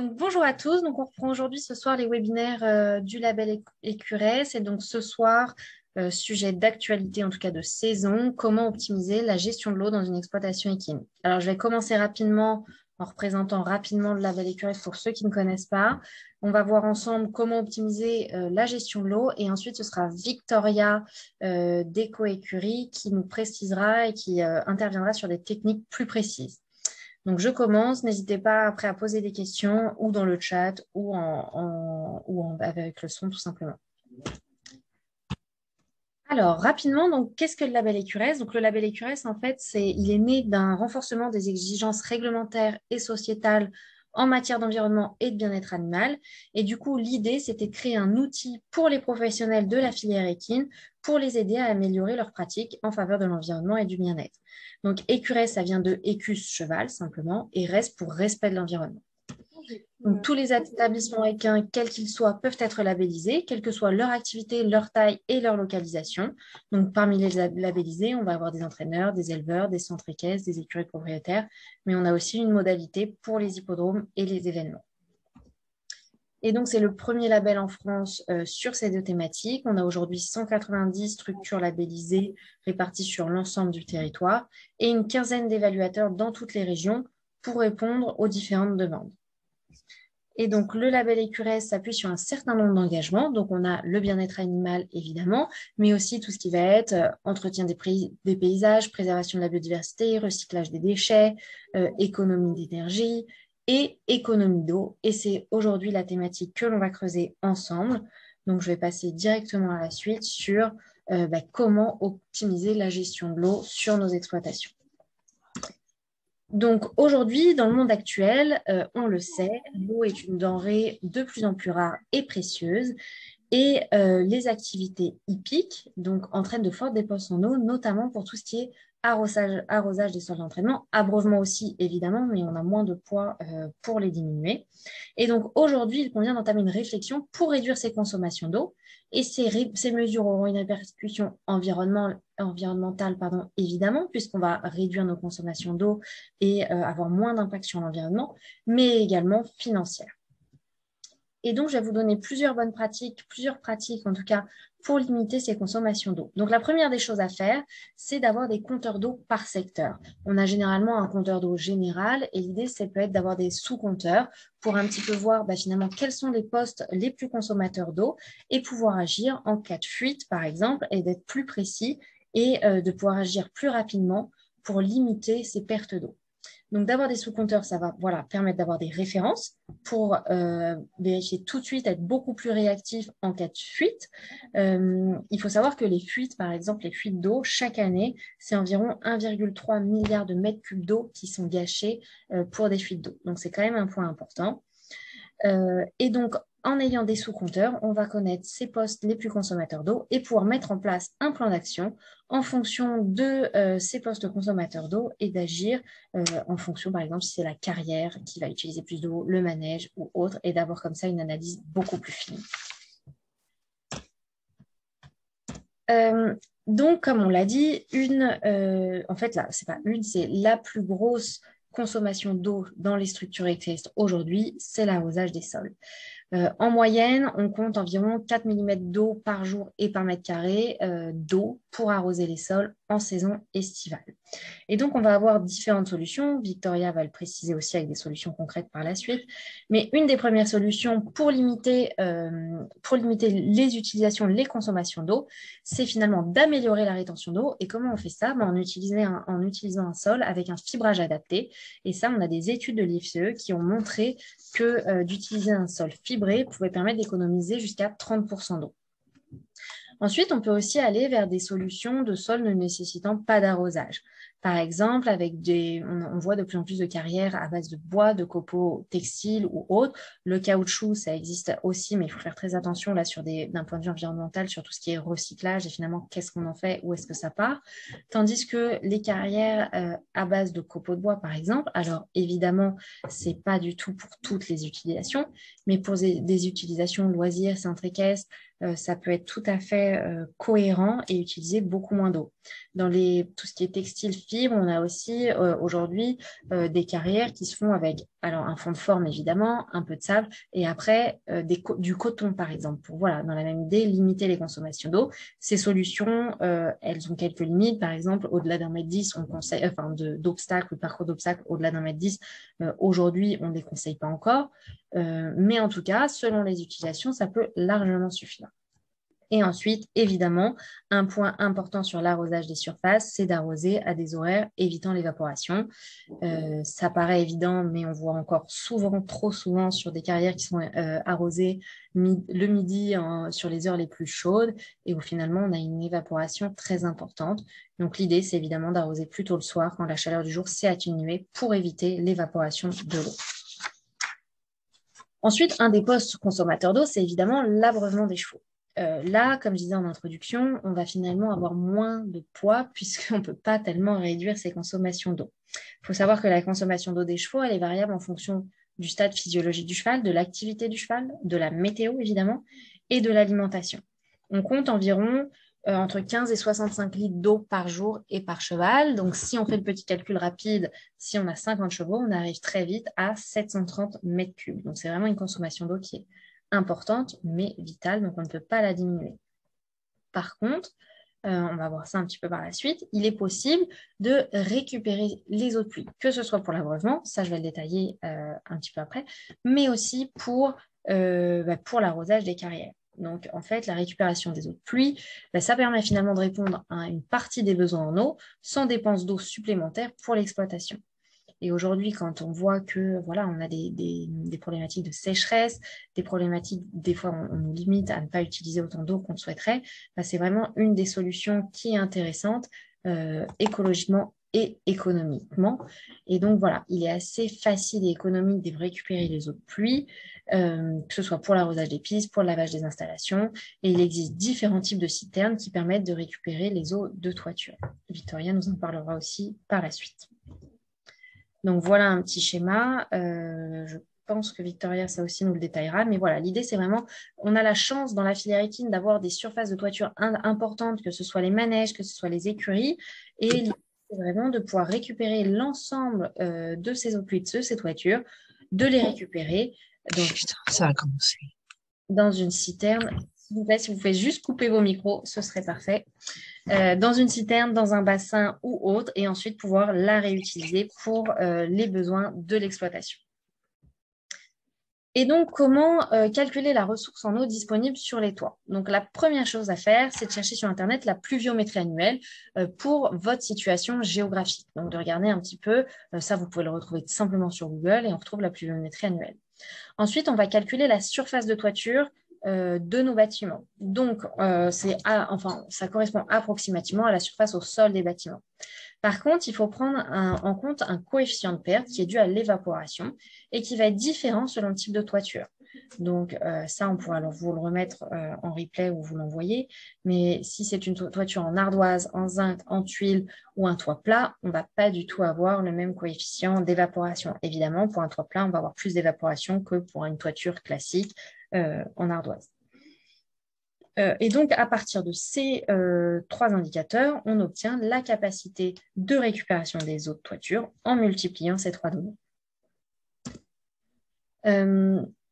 Donc, bonjour à tous. Donc, on reprend aujourd'hui ce soir les webinaires du label EQRS. Et donc, ce soir, sujet d'actualité, en tout cas de saison, comment optimiser la gestion de l'eau dans une exploitation équine. Alors, je vais commencer rapidement en représentant rapidement le label EQRS pour ceux qui ne connaissent pas. On va voir ensemble comment optimiser la gestion de l'eau. Et ensuite, ce sera Victoria d'Eco-Écurie qui nous précisera et qui interviendra sur des techniques plus précises. Donc, je commence. N'hésitez pas après à poser des questions ou dans le chat ou avec le son, tout simplement. Alors, rapidement, donc, qu'est-ce que le label EQRS? Donc, le label EQRS, en fait, il est né d'un renforcement des exigences réglementaires et sociétales en matière d'environnement et de bien-être animal. Et du coup, l'idée, c'était de créer un outil pour les professionnels de la filière équine pour les aider à améliorer leurs pratiques en faveur de l'environnement et du bien-être. Donc, EQRS, ça vient de Equus, cheval, simplement, et RES pour respect de l'environnement. Donc, tous les établissements équins, quels qu'ils soient, peuvent être labellisés, quelle que soit leur activité, leur taille et leur localisation. Donc, parmi les labellisés, on va avoir des entraîneurs, des éleveurs, des centres équestres, des écuries propriétaires, mais on a aussi une modalité pour les hippodromes et les événements. Et donc, c'est le premier label en France sur ces deux thématiques. On a aujourd'hui 190 structures labellisées réparties sur l'ensemble du territoire et une quinzaine d'évaluateurs dans toutes les régions pour répondre aux différentes demandes. Et donc, le label EQRS s'appuie sur un certain nombre d'engagements. Donc, on a le bien-être animal, évidemment, mais aussi tout ce qui va être entretien des paysages, préservation de la biodiversité, recyclage des déchets, économie d'énergie et économie d'eau. Et c'est aujourd'hui la thématique que l'on va creuser ensemble. Donc, je vais passer directement à la suite sur comment optimiser la gestion de l'eau sur nos exploitations. Donc aujourd'hui, dans le monde actuel, on le sait, l'eau est une denrée de plus en plus rare et précieuse et les activités hippiques donc, entraînent de fortes dépenses en eau, notamment pour tout ce qui est arrosage des sols d'entraînement, abreuvement aussi évidemment, mais on a moins de poids pour les diminuer. Et donc aujourd'hui, il convient d'entamer une réflexion pour réduire ces consommations d'eau. Et ces mesures auront une répercussion environnementale, évidemment, puisqu'on va réduire nos consommations d'eau et avoir moins d'impact sur l'environnement, mais également financière. Et donc, je vais vous donner plusieurs pratiques en tout cas, pour limiter ces consommations d'eau. Donc, la première des choses à faire, c'est d'avoir des compteurs d'eau par secteur. On a généralement un compteur d'eau général et l'idée, ça peut être d'avoir des sous-compteurs pour un petit peu voir finalement quels sont les postes les plus consommateurs d'eau et pouvoir agir en cas de fuite, par exemple, et d'être plus précis et de pouvoir agir plus rapidement pour limiter ces pertes d'eau. Donc, d'avoir des sous-compteurs, ça va permettre d'avoir des références pour vérifier tout de suite, être beaucoup plus réactif en cas de fuite. Il faut savoir que les fuites, par exemple, les fuites d'eau, chaque année, c'est environ 1,3 milliard de mètres cubes d'eau qui sont gâchés pour des fuites d'eau. Donc, c'est quand même un point important. Et donc, en ayant des sous-compteurs, on va connaître ces postes les plus consommateurs d'eau et pouvoir mettre en place un plan d'action en fonction de ces postes consommateurs d'eau et d'agir en fonction, par exemple, si c'est la carrière qui va utiliser plus d'eau, le manège ou autre, et d'avoir comme ça une analyse beaucoup plus fine. Donc, comme on l'a dit, en fait, là, c'est pas une, c'est la plus grosse consommation d'eau dans les structures équestres aujourd'hui, c'est l'arrosage des sols. En moyenne, on compte environ 4 mm d'eau par jour et par mètre carré d'eau pour arroser les sols en saison estivale. Et donc, on va avoir différentes solutions. Victoria va le préciser aussi avec des solutions concrètes par la suite. Mais une des premières solutions pour limiter les utilisations, les consommations d'eau, c'est finalement d'améliorer la rétention d'eau. Et comment on fait ça? En utilisant un sol avec un fibrage adapté. Et ça, on a des études de l'IFCE qui ont montré que d'utiliser un sol fibré pouvait permettre d'économiser jusqu'à 30% d'eau. Ensuite, on peut aussi aller vers des solutions de sol ne nécessitant pas d'arrosage. Par exemple, on voit de plus en plus de carrières à base de bois, de copeaux textiles ou autres. Le caoutchouc, ça existe aussi, mais il faut faire très attention là d'un point de vue environnemental sur tout ce qui est recyclage et finalement, qu'est-ce qu'on en fait, où est-ce que ça part. Tandis que les carrières à base de copeaux de bois, par exemple, alors évidemment, c'est pas du tout pour toutes les utilisations, mais pour des utilisations loisirs, centres équestres, ça peut être tout à fait cohérent et utiliser beaucoup moins d'eau. Dans tout ce qui est textile fibres, on a aussi aujourd'hui des carrières qui se font avec alors, un fond de forme, évidemment, un peu de sable, et après du coton, par exemple, pour, voilà, dans la même idée, limiter les consommations d'eau. Ces solutions, elles ont quelques limites. Par exemple, au-delà d'un mètre 10, on conseille, enfin, d'obstacles, le parcours d'obstacles au-delà d'un mètre 10, aujourd'hui, on ne les conseille pas encore. Mais en tout cas, selon les utilisations, ça peut largement suffire. Et ensuite, évidemment, un point important sur l'arrosage des surfaces, c'est d'arroser à des horaires évitant l'évaporation. Ça paraît évident, mais on voit encore souvent, trop souvent, sur des carrières qui sont arrosées le midi sur les heures les plus chaudes, et où finalement, on a une évaporation très importante. Donc, l'idée, c'est évidemment d'arroser plutôt le soir, quand la chaleur du jour s'est atténuée, pour éviter l'évaporation de l'eau. Ensuite, un des postes consommateurs d'eau, c'est évidemment l'abreuvement des chevaux. Là, comme je disais en introduction, on va finalement avoir moins de poids puisqu'on ne peut pas tellement réduire ses consommations d'eau. Il faut savoir que la consommation d'eau des chevaux, elle est variable en fonction du stade physiologique du cheval, de l'activité du cheval, de la météo évidemment, et de l'alimentation. On compte environ entre 15 et 65 litres d'eau par jour et par cheval. Donc, si on fait le petit calcul rapide, si on a 50 chevaux, on arrive très vite à 730 mètres cubes. Donc, c'est vraiment une consommation d'eau qui est importante, mais vitale, donc on ne peut pas la diminuer. Par contre, on va voir ça un petit peu par la suite, il est possible de récupérer les eaux de pluie, que ce soit pour l'abreuvement, ça je vais le détailler un petit peu après, mais aussi pour l'arrosage des carrières. Donc, en fait, la récupération des eaux de pluie, ça permet finalement de répondre à une partie des besoins en eau sans dépense d'eau supplémentaire pour l'exploitation. Et aujourd'hui, quand on voit que voilà, on a des problématiques de sécheresse, des problématiques, des fois, on nous limite à ne pas utiliser autant d'eau qu'on le souhaiterait, c'est vraiment une des solutions qui est intéressante écologiquement et économiquement. Et donc, voilà, il est assez facile et économique de récupérer les eaux de pluie, que ce soit pour l'arrosage des pistes, pour le lavage des installations. Et il existe différents types de citernes qui permettent de récupérer les eaux de toiture. Victoria nous en parlera aussi par la suite. Donc, voilà un petit schéma. Je pense que Victoria, ça aussi, nous le détaillera. Mais voilà, l'idée, c'est vraiment, on a la chance dans la filière équine d'avoir des surfaces de toiture importantes, que ce soit les manèges, que ce soit les écuries. Et l'idée, c'est vraiment de pouvoir récupérer l'ensemble de ces eaux de pluie, de ces toitures, de les récupérer. Donc, putain, ça a commencé. Dans une citerne. S'il vous plaît, si vous pouvez juste couper vos micros, ce serait parfait. Dans une citerne, dans un bassin ou autre, et ensuite pouvoir la réutiliser pour les besoins de l'exploitation. Et donc, comment calculer la ressource en eau disponible sur les toits? Donc, la première chose à faire, c'est de chercher sur Internet la pluviométrie annuelle pour votre situation géographique. Donc, de regarder un petit peu, ça, vous pouvez le retrouver simplement sur Google, et on retrouve la pluviométrie annuelle. Ensuite, on va calculer la surface de toiture de nos bâtiments. Donc, ça correspond approximativement à la surface au sol des bâtiments. Par contre, il faut prendre en compte un coefficient de perte qui est dû à l'évaporation et qui va être différent selon le type de toiture. Donc, ça, on pourra alors vous le remettre en replay ou vous l'envoyer. Mais si c'est une toiture en ardoise, en zinc, en tuile ou un toit plat, on ne va pas du tout avoir le même coefficient d'évaporation. Évidemment, pour un toit plat, on va avoir plus d'évaporation que pour une toiture classique en ardoise. Et donc, à partir de ces trois indicateurs, on obtient la capacité de récupération des eaux de toiture en multipliant ces trois données.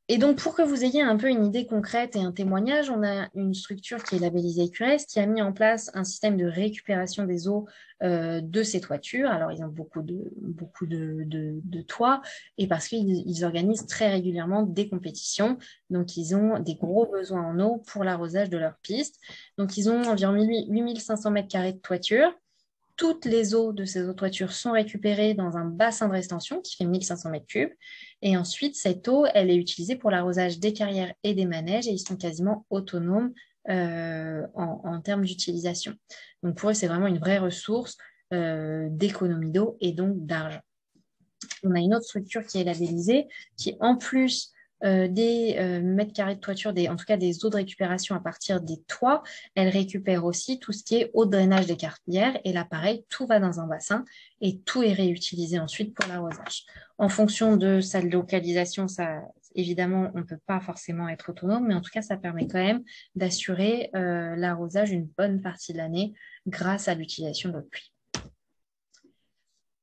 Et donc, pour que vous ayez un peu une idée concrète et un témoignage, on a une structure qui est labellisée QRS qui a mis en place un système de récupération des eaux de ces toitures. Alors, ils ont beaucoup de toits et parce qu'ils organisent très régulièrement des compétitions. Donc, ils ont des gros besoins en eau pour l'arrosage de leurs pistes. Donc, ils ont environ 8500 mètres carrés de toiture. Toutes les eaux de ces eaux de toiture sont récupérées dans un bassin de rétention qui fait 1500 mètres cubes. Et ensuite, cette eau, elle est utilisée pour l'arrosage des carrières et des manèges et ils sont quasiment autonomes en termes d'utilisation. Donc, pour eux, c'est vraiment une vraie ressource d'économie d'eau et donc d'argent. On a une autre structure qui est labellisée, qui en plus des mètres carrés de toiture, en tout cas des eaux de récupération à partir des toits, elle récupère aussi tout ce qui est eau de drainage des carrières. Et là, pareil, tout va dans un bassin et tout est réutilisé ensuite pour l'arrosage. En fonction de sa localisation, ça, évidemment, on ne peut pas forcément être autonome, mais en tout cas, ça permet quand même d'assurer l'arrosage une bonne partie de l'année grâce à l'utilisation de l'eau de pluie.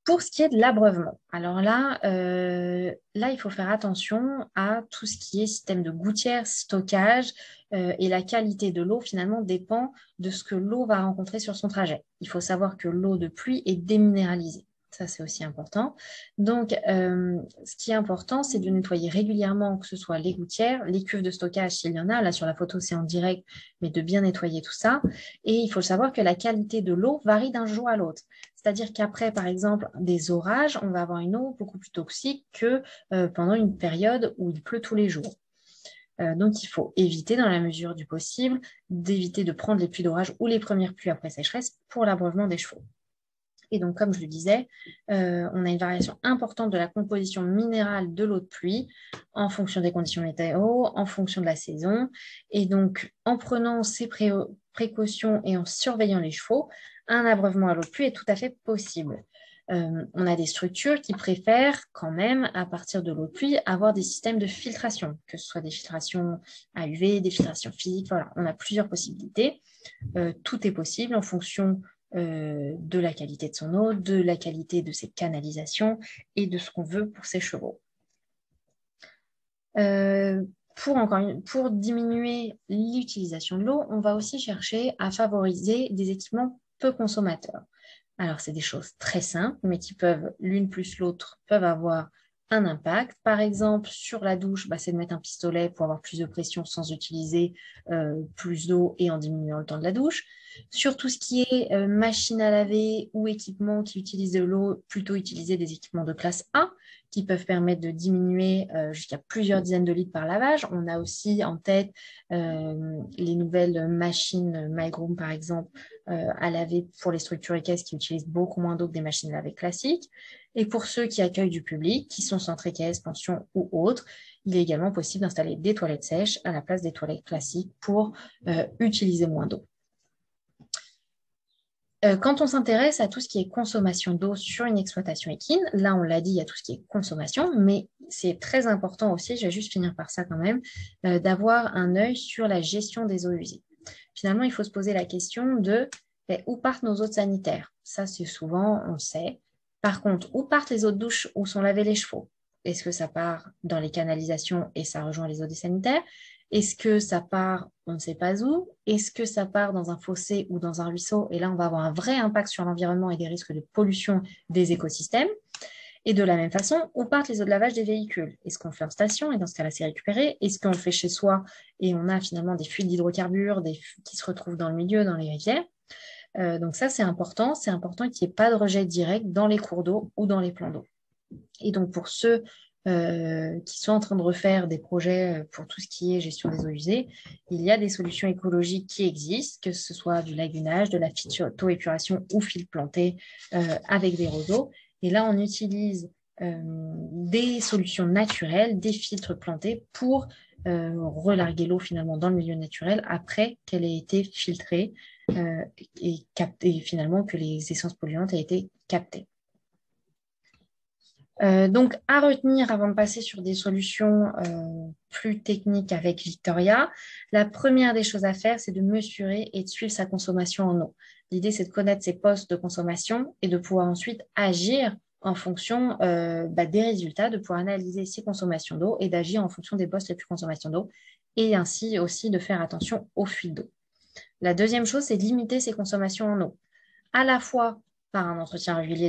Pour ce qui est de l'abreuvement, alors là, il faut faire attention à tout ce qui est système de gouttière, stockage, et la qualité de l'eau, finalement, dépend de ce que l'eau va rencontrer sur son trajet. Il faut savoir que l'eau de pluie est déminéralisée. Ça, c'est aussi important. Donc, ce qui est important, c'est de nettoyer régulièrement, que ce soit les gouttières, les cuves de stockage, s'il y en a. Là, sur la photo, c'est en direct, mais de bien nettoyer tout ça. Et il faut savoir que la qualité de l'eau varie d'un jour à l'autre. C'est-à-dire qu'après, par exemple, des orages, on va avoir une eau beaucoup plus toxique que pendant une période où il pleut tous les jours. Donc, il faut éviter, dans la mesure du possible, d'éviter de prendre les pluies d'orage ou les premières pluies après sécheresse pour l'abreuvement des chevaux. Et donc, comme je le disais, on a une variation importante de la composition minérale de l'eau de pluie en fonction des conditions météo, en fonction de la saison. Et donc, en prenant ces précautions et en surveillant les chevaux, un abreuvement à l'eau de pluie est tout à fait possible. On a des structures qui préfèrent quand même, à partir de l'eau de pluie, avoir des systèmes de filtration, que ce soit des filtrations à UV, des filtrations physiques. Voilà, on a plusieurs possibilités. Tout est possible en fonction de la qualité de son eau, de la qualité de ses canalisations et de ce qu'on veut pour ses chevaux. Pour diminuer l'utilisation de l'eau, on va aussi chercher à favoriser des équipements peu consommateurs. Alors, c'est des choses très simples, mais qui peuvent, l'une plus l'autre, peuvent avoir un impact. Par exemple, sur la douche, c'est de mettre un pistolet pour avoir plus de pression sans utiliser plus d'eau et en diminuant le temps de la douche. Sur tout ce qui est machine à laver ou équipement qui utilisent de l'eau, plutôt utiliser des équipements de classe A qui peuvent permettre de diminuer jusqu'à plusieurs dizaines de litres par lavage. On a aussi en tête les nouvelles machines MyGroom, par exemple, à laver pour les structures équestres qui utilisent beaucoup moins d'eau que des machines à laver classiques. Et pour ceux qui accueillent du public, qui sont centres équestres, pensions ou autres, il est également possible d'installer des toilettes sèches à la place des toilettes classiques pour utiliser moins d'eau. Quand on s'intéresse à tout ce qui est consommation d'eau sur une exploitation équine, là on l'a dit, il y a tout ce qui est consommation, mais c'est très important aussi, je vais juste finir par ça quand même, d'avoir un œil sur la gestion des eaux usées. Finalement, il faut se poser la question de où partent nos eaux sanitaires. Ça, c'est souvent, on le sait. Par contre, où partent les eaux de douche où sont lavés les chevaux? Est-ce que ça part dans les canalisations et ça rejoint les eaux des sanitaires? Est-ce que ça part, on ne sait pas où? Est-ce que ça part dans un fossé ou dans un ruisseau? Et là, on va avoir un vrai impact sur l'environnement et des risques de pollution des écosystèmes. Et de la même façon, où partent les eaux de lavage des véhicules? Est-ce qu'on le fait en station et dans ce cas-là, c'est récupéré? Est-ce qu'on le fait chez soi et on a finalement des fuites d'hydrocarbures qui se retrouvent dans le milieu, dans les rivières? Donc ça, c'est important. C'est important qu'il n'y ait pas de rejet direct dans les cours d'eau ou dans les plans d'eau. Et donc, pour ceux qui sont en train de refaire des projets pour tout ce qui est gestion des eaux usées, il y a des solutions écologiques qui existent, que ce soit du lagunage, de la phytoépuration ou fil planté avec des roseaux. Et là, on utilise des solutions naturelles, des filtres plantés pour relarguer l'eau finalement dans le milieu naturel après qu'elle ait été filtrée et finalement que les essences polluantes aient été captées. Donc, à retenir avant de passer sur des solutions plus techniques avec Victoria, la première des choses à faire, c'est de mesurer et de suivre sa consommation en eau. L'idée, c'est de connaître ses postes de consommation et de pouvoir ensuite agir en fonction des résultats, de pouvoir analyser ses consommations d'eau et d'agir en fonction des postes les plus consommation d'eau et ainsi aussi de faire attention aux fuites d'eau. La deuxième chose, c'est de limiter ses consommations en eau, à la fois par un entretien régulier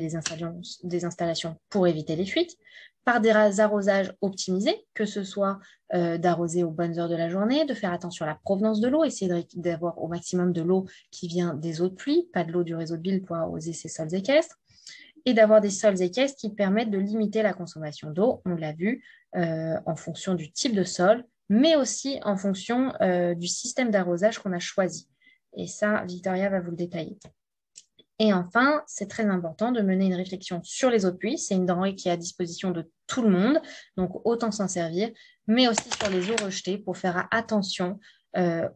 des installations pour éviter les fuites, par des arrosages optimisés, que ce soit d'arroser aux bonnes heures de la journée, de faire attention à la provenance de l'eau, essayer d'avoir au maximum de l'eau qui vient des eaux de pluie, pas de l'eau du réseau de ville pour arroser ses sols équestres, et d'avoir des sols équestres qui permettent de limiter la consommation d'eau, on l'a vu, en fonction du type de sol, mais aussi en fonction du système d'arrosage qu'on a choisi. Et ça, Victoria va vous le détailler. Et enfin, c'est très important de mener une réflexion sur les eaux de pluie. C'est une denrée qui est à disposition de tout le monde, donc autant s'en servir, mais aussi sur les eaux rejetées pour faire attention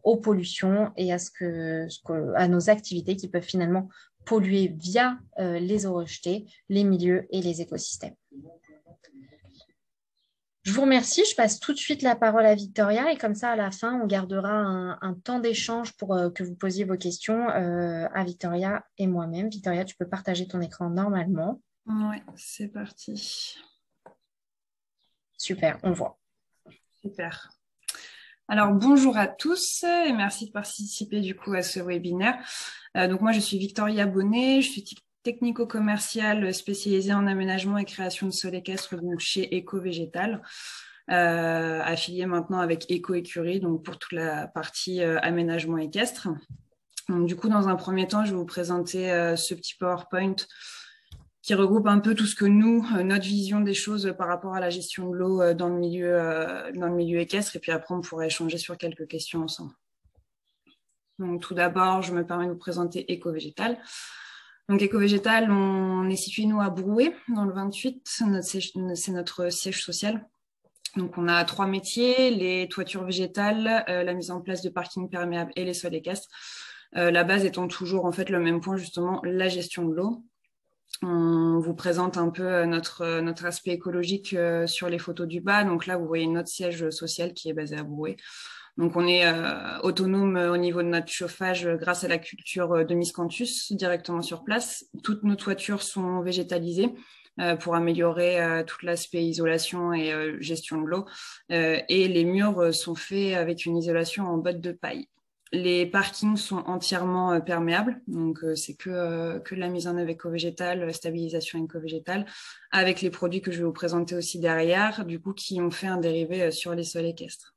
aux pollutions et à nos activités qui peuvent finalement polluer via les eaux rejetées, les milieux et les écosystèmes. Je vous remercie. Je passe tout de suite la parole à Victoria et comme ça, à la fin, on gardera un temps d'échange pour que vous posiez vos questions à Victoria et moi-même. Victoria, tu peux partager ton écran normalement. Ouais, c'est parti. Super, on voit. Super. Alors, bonjour à tous et merci de participer du coup à ce webinaire. Donc, moi, je suis Victoria Bonnet, je suis technico-commerciale spécialisée en aménagement et création de sol équestre donc chez Eco-Végétal, affiliée maintenant avec Eco-Écurie, donc pour toute la partie aménagement équestre. Donc, du coup, dans un premier temps, je vais vous présenter ce petit PowerPoint qui regroupe un peu tout ce que nous, notre vision des choses par rapport à la gestion de l'eau dans le milieu équestre. Et puis après, on pourra échanger sur quelques questions ensemble. Donc, tout d'abord, je me permets de vous présenter Eco-Végétal. Donc, Eco-Végétal, on est situé, nous, à Brouet, dans le 28. C'est notre siège social. Donc, on a 3 métiers, les toitures végétales, la mise en place de parkings perméables et les sols équestres. La base étant toujours, en fait, le même point, justement, la gestion de l'eau. On vous présente un peu notre aspect écologique sur les photos du bas. Donc là, vous voyez notre siège social qui est basé à Brouet. Donc on est autonome au niveau de notre chauffage grâce à la culture de Miscanthus directement sur place. Toutes nos toitures sont végétalisées pour améliorer tout l'aspect isolation et gestion de l'eau. Et les murs sont faits avec une isolation en bottes de paille. Les parkings sont entièrement perméables, donc c'est que de la mise en œuvre éco-végétale, stabilisation éco-végétale, avec les produits que je vais vous présenter aussi derrière, du coup qui ont fait un dérivé sur les sols équestres.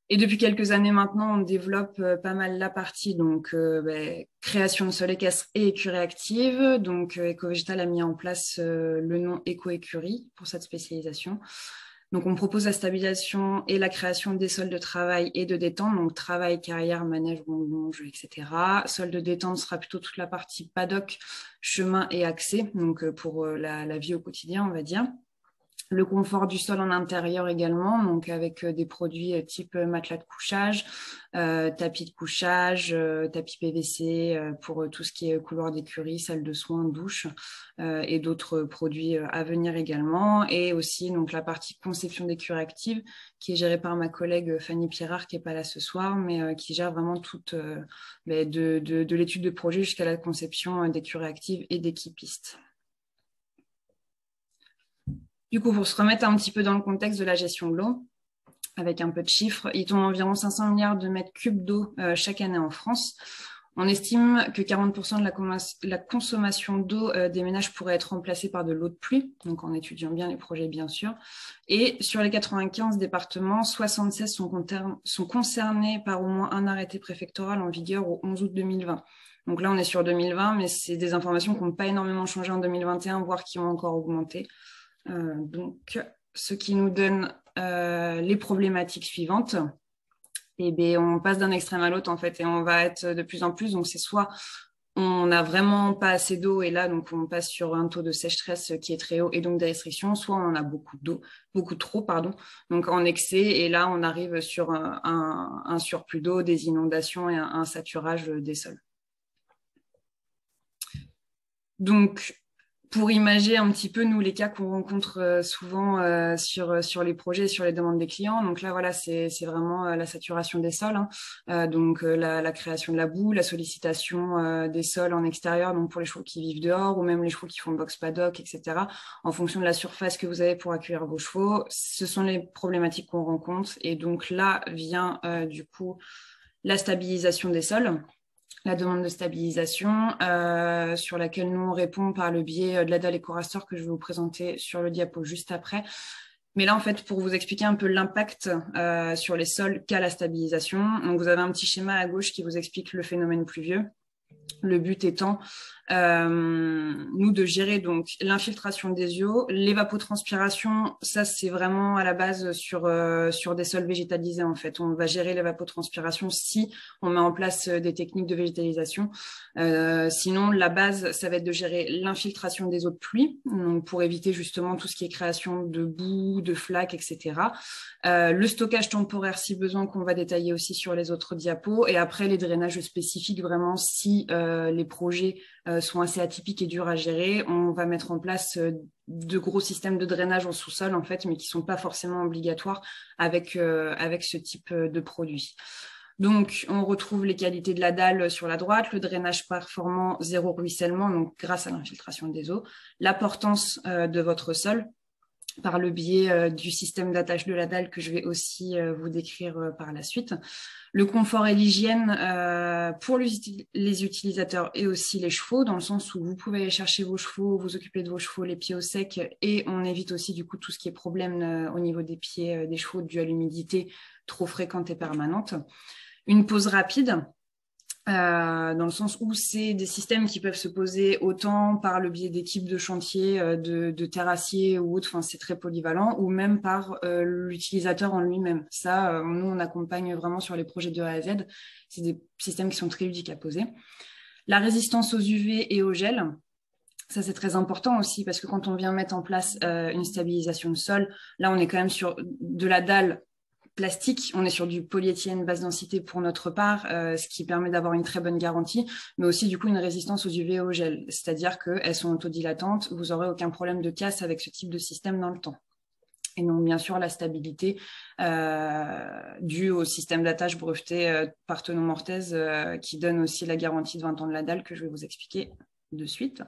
Et depuis quelques années maintenant, on développe pas mal la partie donc création de sol équestre et écurie active. Donc Eco-Végétal a mis en place le nom Eco-Écurie pour cette spécialisation. Donc, on propose la stabilisation et la création des sols de travail et de détente, donc travail, carrière, manège, longe, etc. Sol de détente sera plutôt toute la partie paddock, chemin et accès, donc pour la vie au quotidien, on va dire. Le confort du sol en intérieur également, donc avec des produits type matelas de couchage, tapis de couchage, tapis PVC pour tout ce qui est couloir d'écurie, salle de soins, douche et d'autres produits à venir également. Et aussi donc la partie conception d'écurie active qui est gérée par ma collègue Fanny Pirard qui n'est pas là ce soir, mais qui gère vraiment toute de l'étude de projet jusqu'à la conception d'écurie active et d'équipistes. Du coup, pour se remettre un petit peu dans le contexte de la gestion de l'eau, avec un peu de chiffres, il tombe environ 500 milliards de mètres cubes d'eau chaque année en France. On estime que 40% de la consommation d'eau des ménages pourrait être remplacée par de l'eau de pluie, donc en étudiant bien les projets, bien sûr. Et sur les 95 départements, 76 sont concernés par au moins un arrêté préfectoral en vigueur au 11 août 2020. Donc là, on est sur 2020, mais c'est des informations qui n'ont pas énormément changé en 2021, voire qui ont encore augmenté. Donc, ce qui nous donne les problématiques suivantes. Et bien, on passe d'un extrême à l'autre en fait, et on va être de plus en plus. Donc, c'est soit on n'a vraiment pas assez d'eau et là, donc on passe sur un taux de sécheresse qui est très haut et donc des restrictions, soit on en a beaucoup d'eau, beaucoup trop, pardon, donc en excès et là, on arrive sur un surplus d'eau, des inondations et un saturage des sols. Donc, pour imager un petit peu, nous, les cas qu'on rencontre souvent sur les projets, sur les demandes des clients. Donc là, voilà, c'est vraiment la saturation des sols. Donc la création de la boue, la sollicitation des sols en extérieur, donc pour les chevaux qui vivent dehors ou même les chevaux qui font box paddock, etc. En fonction de la surface que vous avez pour accueillir vos chevaux, ce sont les problématiques qu'on rencontre. Et donc là vient du coup la stabilisation des sols. La demande de stabilisation sur laquelle nous on répond par le biais de l'aide à l'éco-rasteur que je vais vous présenter sur le diapo juste après. Mais là, en fait, pour vous expliquer un peu l'impact sur les sols qu'a la stabilisation, donc vous avez un petit schéma à gauche qui vous explique le phénomène pluvieux. Le but étant, nous, de gérer donc l'infiltration des eaux, l'évapotranspiration, ça c'est vraiment à la base sur des sols végétalisés en fait. On va gérer l'évapotranspiration si on met en place des techniques de végétalisation. Sinon, la base, ça va être de gérer l'infiltration des eaux de pluie, donc pour éviter justement tout ce qui est création de boue, de flaques, etc. Le stockage temporaire si besoin qu'on va détailler aussi sur les autres diapos et après les drainages spécifiques vraiment si les projets sont assez atypiques et durs à gérer, on va mettre en place de gros systèmes de drainage en sous-sol en fait mais qui sont pas forcément obligatoires avec ce type de produit. Donc, on retrouve les qualités de la dalle sur la droite, le drainage performant, zéro ruissellement, donc grâce à l'infiltration des eaux, la portance de votre sol par le biais du système d'attache de la dalle que je vais aussi vous décrire par la suite. Le confort et l'hygiène pour les utilisateurs et aussi les chevaux, dans le sens où vous pouvez aller chercher vos chevaux, vous occuper de vos chevaux les pieds au sec, et on évite aussi du coup tout ce qui est problème au niveau des pieds des chevaux dû à l'humidité trop fréquente et permanente. Une pause rapide, dans le sens où c'est des systèmes qui peuvent se poser autant par le biais d'équipes de chantier, de terrassiers ou autres, enfin, c'est très polyvalent, ou même par l'utilisateur en lui-même. Ça, nous, on accompagne vraiment sur les projets de A à Z. C'est des systèmes qui sont très ludiques à poser. La résistance aux UV et au gel. Ça, c'est très important aussi parce que quand on vient mettre en place une stabilisation de sol, là, on est quand même sur de la dalle plastique, on est sur du polyéthylène basse densité pour notre part, ce qui permet d'avoir une très bonne garantie, mais aussi du coup une résistance aux UV et au gel, c'est-à-dire qu'elles sont autodilatantes, vous n'aurez aucun problème de casse avec ce type de système dans le temps. Et donc bien sûr la stabilité due au système d'attache breveté par Tenon Mortez qui donne aussi la garantie de 20 ans de la dalle que je vais vous expliquer de suite.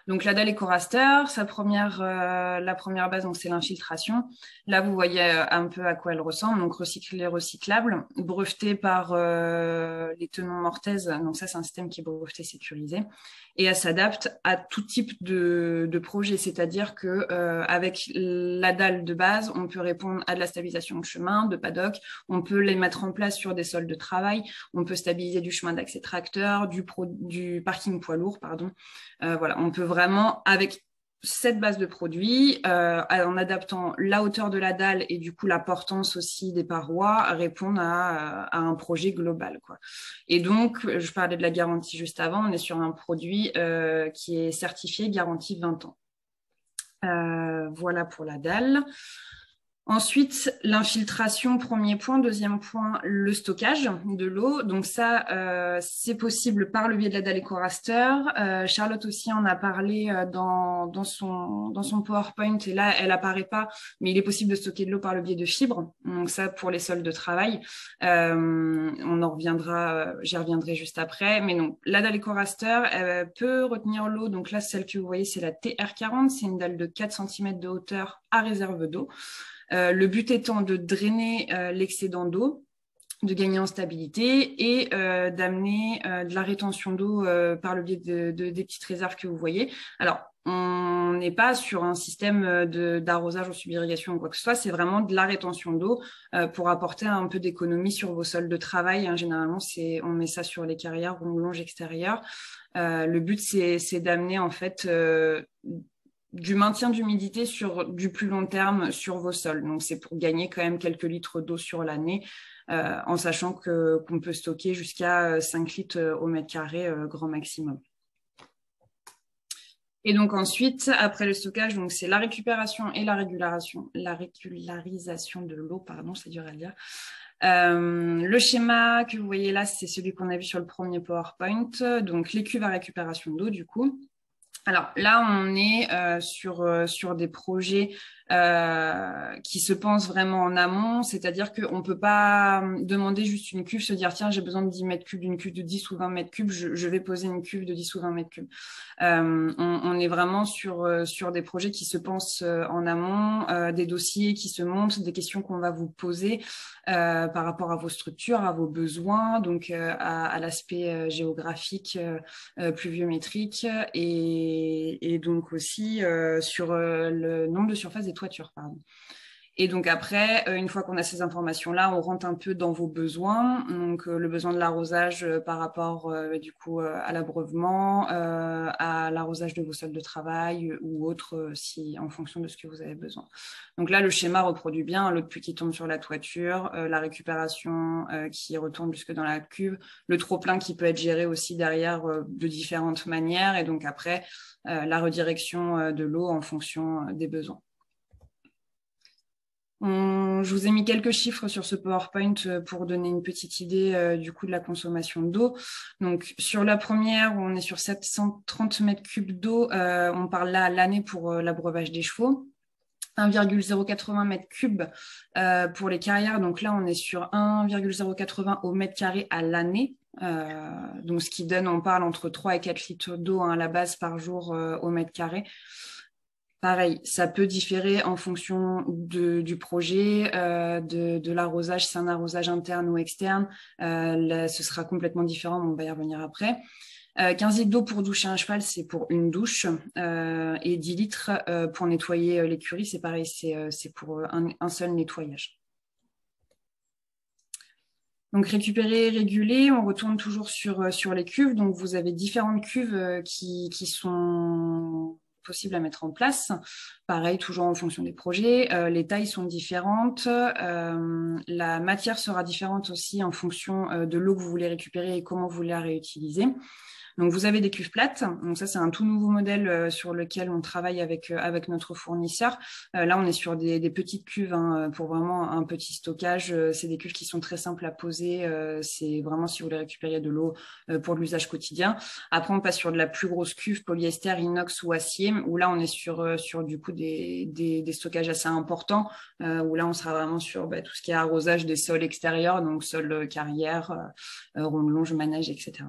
Donc la dalle EcoRaster, la première base, donc c'est l'infiltration. Là, vous voyez un peu à quoi elle ressemble. Donc recyclée, recyclable, brevetée par les Tenon Mortez. Donc ça, c'est un système qui est breveté, sécurisé, et elle s'adapte à tout type de projet. C'est-à-dire que avec la dalle de base, on peut répondre à de la stabilisation de chemin, de paddock. On peut les mettre en place sur des sols de travail. On peut stabiliser du chemin d'accès tracteur, du parking poids lourd, pardon. Voilà, on peut vraiment, avec cette base de produits, en adaptant la hauteur de la dalle et du coup la portance aussi des parois, répondre à un projet global, quoi. Et donc, je parlais de la garantie juste avant, on est sur un produit qui est certifié garantie 20 ans. Voilà pour la dalle. Ensuite, l'infiltration, premier point. Deuxième point, le stockage de l'eau. Donc ça, c'est possible par le biais de la dalle EcoRaster. Charlotte aussi en a parlé dans son PowerPoint. Et là, elle apparaît pas, mais il est possible de stocker de l'eau par le biais de fibres. Donc ça, pour les sols de travail. On en reviendra, j'y reviendrai juste après. Mais non, la dalle EcoRaster, elle peut retenir l'eau. Donc là, celle que vous voyez, c'est la TR40. C'est une dalle de 4 cm de hauteur à réserve d'eau. Le but étant de drainer l'excédent d'eau, de gagner en stabilité et d'amener de la rétention d'eau par le biais des petites réserves que vous voyez. Alors, on n'est pas sur un système d'arrosage ou sub-irrigation ou quoi que ce soit, c'est vraiment de la rétention d'eau pour apporter un peu d'économie sur vos sols de travail. Hein. Généralement, on met ça sur les carrières ou longes extérieures. Le but, c'est d'amener en fait du maintien d'humidité sur du plus long terme sur vos sols. Donc, c'est pour gagner quand même quelques litres d'eau sur l'année, en sachant qu'on peut stocker jusqu'à 5 litres au mètre carré, grand maximum. Et donc ensuite, après le stockage, donc c'est la récupération et la régularisation de l'eau, pardon, c'est dur à dire. Le schéma que vous voyez là, c'est celui qu'on a vu sur le premier PowerPoint. Donc, les cuves à récupération d'eau, du coup. Alors là, on est sur des projets qui se pensent vraiment en amont, c'est-à-dire qu'on ne peut pas demander juste une cuve, se dire tiens, j'ai besoin de 10 mètres cubes, d'une cuve de 10 ou 20 mètres cubes, je vais poser une cuve de 10 ou 20 mètres cubes. On est vraiment sur des projets qui se pensent en amont, des dossiers qui se montent, des questions qu'on va vous poser par rapport à vos structures, à vos besoins, donc à l'aspect géographique, pluviométrique et donc aussi sur le nombre de surfaces des toitures, pardon. Et donc après, une fois qu'on a ces informations-là, on rentre un peu dans vos besoins. Donc le besoin de l'arrosage par rapport du coup à l'abreuvement, à l'arrosage de vos sols de travail ou autre, si en fonction de ce que vous avez besoin. Donc là, le schéma reproduit bien l'eau de pluie qui tombe sur la toiture, la récupération qui retourne jusque dans la cuve, le trop-plein qui peut être géré aussi derrière de différentes manières, et donc après la redirection de l'eau en fonction des besoins. Je vous ai mis quelques chiffres sur ce PowerPoint pour donner une petite idée du coût de la consommation d'eau. Donc, sur la première, on est sur 730 mètres cubes d'eau. On parle là à l'année pour l'abreuvage des chevaux. 1,080 mètres cubes pour les carrières. Donc là, on est sur 1,080 au mètre carré à l'année. Donc ce qui donne, on parle entre 3 et 4 litres d'eau à la base par jour au mètre carré. Pareil, ça peut différer en fonction du projet, de l'arrosage, c'est un arrosage interne ou externe. Là, ce sera complètement différent, mais on va y revenir après. 15 litres d'eau pour doucher un cheval, c'est pour une douche. Et 10 litres pour nettoyer l'écurie, c'est pareil, c'est pour un seul nettoyage. Donc, récupérer, réguler, on retourne toujours sur les cuves. Donc, vous avez différentes cuves qui sont possibles à mettre en place. Pareil, toujours en fonction des projets. Les tailles sont différentes. La matière sera différente aussi en fonction de l'eau que vous voulez récupérer et comment vous voulez la réutiliser. Donc, vous avez des cuves plates. Donc, ça, c'est un tout nouveau modèle sur lequel on travaille avec notre fournisseur. Là, on est sur des petites cuves pour vraiment un petit stockage. C'est des cuves qui sont très simples à poser. C'est vraiment si vous voulez récupérer de l'eau pour l'usage quotidien. Après, on passe sur de la plus grosse cuve, polyester, inox ou acier, où là, on est sur du coup des stockages assez importants, où là, on sera vraiment sur tout ce qui est arrosage des sols extérieurs, donc sol carrière, ronde-longe, manège, etc.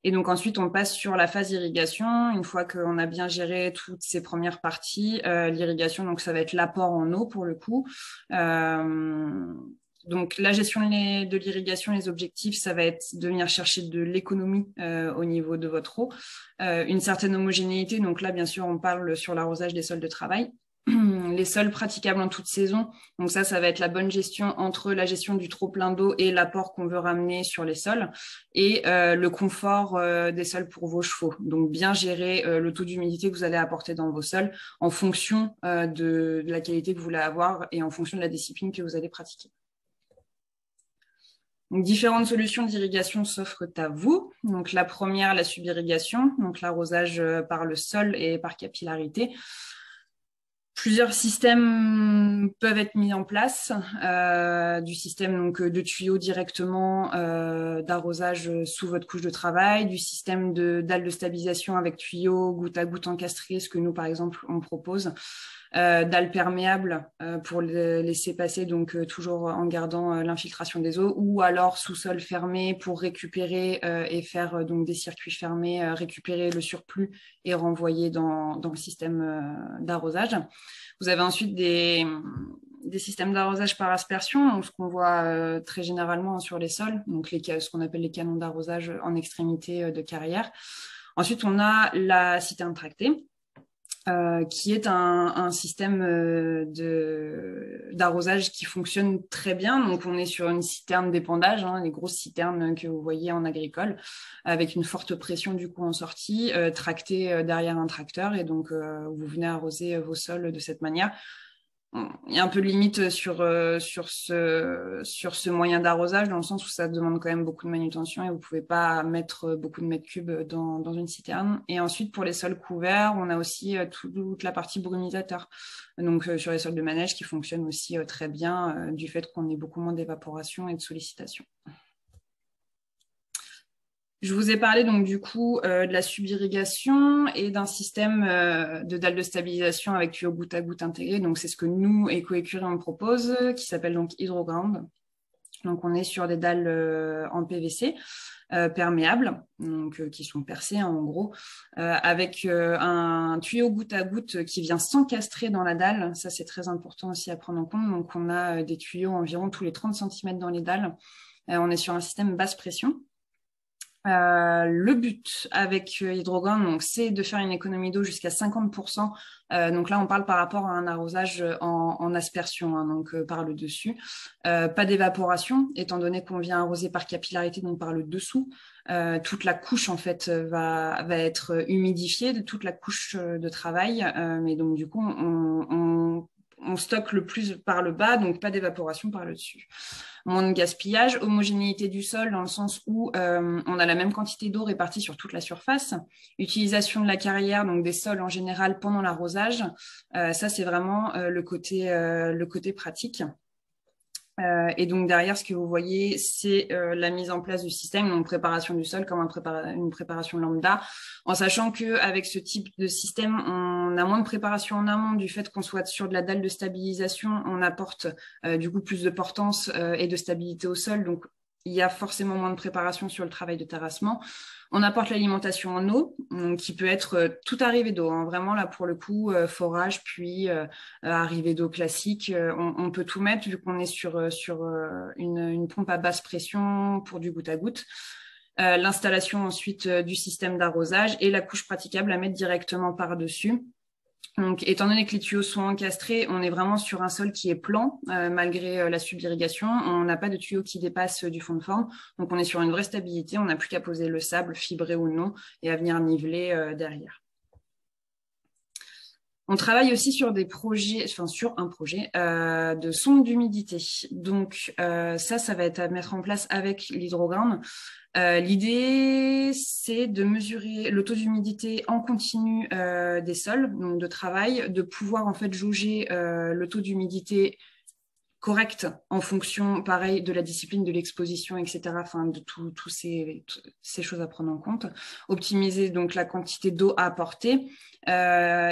Et donc ensuite, on passe sur la phase irrigation. Une fois qu'on a bien géré toutes ces premières parties, l'irrigation, donc ça va être l'apport en eau pour le coup. Donc la gestion de l'irrigation, les objectifs, ça va être de venir chercher de l'économie au niveau de votre eau. Une certaine homogénéité, donc là, bien sûr, on parle sur l'arrosage des sols de travail. Les sols praticables en toute saison. Donc ça va être la bonne gestion entre la gestion du trop plein d'eau et l'apport qu'on veut ramener sur les sols et le confort des sols pour vos chevaux. Donc bien gérer le taux d'humidité que vous allez apporter dans vos sols en fonction de la qualité que vous voulez avoir et en fonction de la discipline que vous allez pratiquer. Donc, différentes solutions d'irrigation s'offrent à vous. Donc la première, la subirrigation, donc l'arrosage par le sol et par capillarité. Plusieurs systèmes peuvent être mis en place, du système donc de tuyaux directement d'arrosage sous votre couche de travail, du système dalles de stabilisation avec tuyaux goutte à goutte encastrés, ce que nous par exemple on propose, dalles perméables pour les laisser passer, donc toujours en gardant l'infiltration des eaux, ou alors sous-sol fermé pour récupérer et faire donc des circuits fermés, récupérer le surplus et renvoyer dans le système d'arrosage. Vous avez ensuite des systèmes d'arrosage par aspersion, donc ce qu'on voit très généralement sur les sols, donc ce qu'on appelle les canons d'arrosage en extrémité de carrière. Ensuite, on a la citerne tractée, qui est un système d'arrosage qui fonctionne très bien. Donc, on est sur une citerne d'épandage, les grosses citernes que vous voyez en agricole, avec une forte pression du coup en sortie, tractée derrière un tracteur. Et donc, vous venez arroser vos sols de cette manière. Il y a un peu de limite sur ce moyen d'arrosage, dans le sens où ça demande quand même beaucoup de manutention et vous ne pouvez pas mettre beaucoup de mètres cubes dans une citerne. Et ensuite, pour les sols couverts, on a aussi toute la partie brumisateur. Donc, sur les sols de manège qui fonctionnent aussi très bien du fait qu'on ait beaucoup moins d'évaporation et de sollicitation. Je vous ai parlé donc du coup de la subirrigation et d'un système de dalles de stabilisation avec tuyaux goutte à goutte intégrés. Donc c'est ce que nous, Eco-Écurie, on propose, qui s'appelle donc Hydroground. Donc on est sur des dalles en PVC perméables, donc qui sont percées en gros, avec un tuyau goutte à goutte qui vient s'encastrer dans la dalle. Ça c'est très important aussi à prendre en compte. Donc on a des tuyaux environ tous les 30 cm dans les dalles. On est sur un système basse pression. Le but avec Hydroground, donc, c'est de faire une économie d'eau jusqu'à 50%. Donc là, on parle par rapport à un arrosage en aspersion, donc par le dessus. Pas d'évaporation, étant donné qu'on vient arroser par capillarité, donc par le dessous. Toute la couche, en fait, va être humidifiée de toute la couche de travail. Mais donc, du coup, on stocke le plus par le bas, donc pas d'évaporation par le dessus. Moins de gaspillage, homogénéité du sol dans le sens où on a la même quantité d'eau répartie sur toute la surface. Utilisation de la carrière, donc des sols en général pendant l'arrosage. Ça, c'est vraiment le côté pratique. Et donc derrière, ce que vous voyez, c'est la mise en place du système, donc préparation du sol comme une préparation lambda, en sachant qu'avec ce type de système, on on a moins de préparation en amont du fait qu'on soit sur de la dalle de stabilisation, on apporte du coup plus de portance et de stabilité au sol. Donc, il y a forcément moins de préparation sur le travail de terrassement. On apporte l'alimentation en eau, qui peut être toute arrivée d'eau. Hein. Vraiment, là, pour le coup, forage, puis arrivée d'eau classique. On peut tout mettre vu qu'on est sur une pompe à basse pression pour du goutte à goutte. L'installation ensuite du système d'arrosage et la couche praticable à mettre directement par-dessus. Donc, étant donné que les tuyaux sont encastrés, on est vraiment sur un sol qui est plan, malgré la subirrigation. On n'a pas de tuyaux qui dépassent du fond de forme. Donc, on est sur une vraie stabilité. On n'a plus qu'à poser le sable, fibré ou non, et à venir niveler derrière. On travaille aussi sur des projets, enfin sur un projet de sonde d'humidité. Donc ça va être à mettre en place avec l'hydrogramme. L'idée, c'est de mesurer le taux d'humidité en continu des sols, donc de travail, de pouvoir en fait jauger le taux d'humidité correct en fonction, pareil, de la discipline, de l'exposition, etc. Enfin, de toutes ces choses à prendre en compte. Optimiser donc la quantité d'eau à apporter.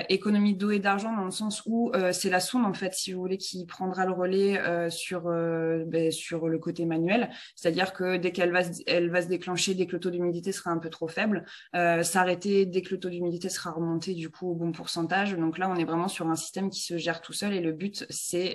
Économie d'eau et d'argent dans le sens où c'est la sonde, en fait, si vous voulez, qui prendra le relais sur le côté manuel. C'est-à-dire que dès qu'elle va se déclencher, dès que le taux d'humidité sera un peu trop faible, s'arrêter dès que le taux d'humidité sera remonté, du coup, au bon pourcentage. Donc là, on est vraiment sur un système qui se gère tout seul et le but, c'est